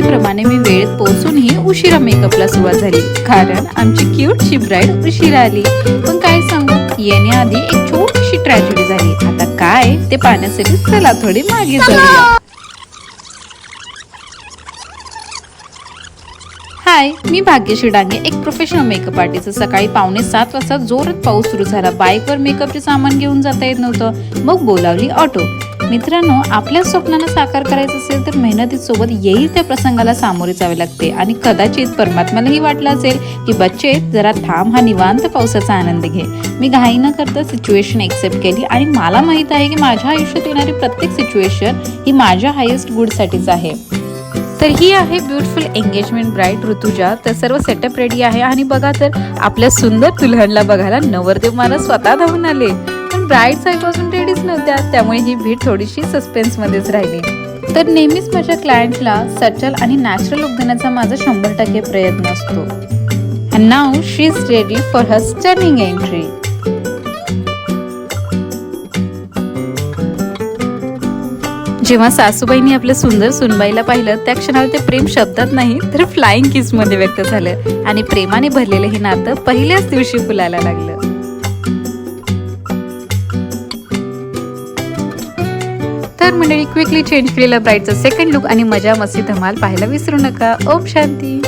नेहमीप्रमाणे मी वेळेत पोहोचूनही उशिरा मेकअपला सुरुवात झाली, कारण आमची क्यूटशी ब्राईड उशिरा आली. पण काय सांगू, येण्याआधी एक छोटीशी ट्रॅजेडी झाली. आता काय ते पाहण्यासाठी चला थोडी मागे जाऊया. हाय, मी भाग्यश्री डांगे, एक प्रोफेशनल मेकअप आर्टिस्ट. सकाळी 6:45 वाजता जोरात पाऊस सुरू झाला. बाईकवर मेकअपचे सामान घेऊन जाता येत नव्हतं, मग बोलावली ऑटो. मित्रांनो, आपल्या स्वप्नांना साकार करायचं असेल तर मेहनतीसोबत येईल त्या प्रसंगाला सामोरे जावे लागते. आणि कदाचित परमात्म्यालाही वाटलं असेल की बच्चे जरा थांब, हा निवांत पावसाचा आनंद घे. मी घाई न करता सिच्युएशन एक्सेप्ट केली आणि मला माहित आहे की माझ्या आयुष्यात येणारी प्रत्येक सिच्युएशन ही माझ्या हायेस्ट गुडसाठीच आहे. तर ही आहे ब्युटिफुल एंगेजमेंट ब्राईड ऋतुजा. तर सर्व सेटअप रेडी आहे आणि बघा तर आपल्या सुंदर दुल्हनला बघायला नवरदेव मला स्वतः धावून आले. पण ब्राईड साईड अजून रेडीच नव्हत्या, त्यामुळे ही भीड थोडीशी सस्पेन्स मध्येच राहिली. तर नेहमीच माझ्या क्लायंटला सटल आणि नॅचरल लुक देण्याचा माझा 100% प्रयत्न असतो. And now she is ready for her stunning entry. जेव्हा सासूबाईंनी आपल्या सुंदर सुनबाईला पाहिलं, त्या क्षणाला ते प्रेम शब्दात नाही तर फ्लाइंग किस मध्ये व्यक्त झालं आणि प्रेमाने भरलेलं हे नातं पहिल्याच दिवशी फुलायला लागलं. तर मंडळी, क्विकली चेंज केलेला ब्राईडचा सेकंड लुक आणि मजा मस्ती धमाल पाहायला विसरू नका. ओम शांती.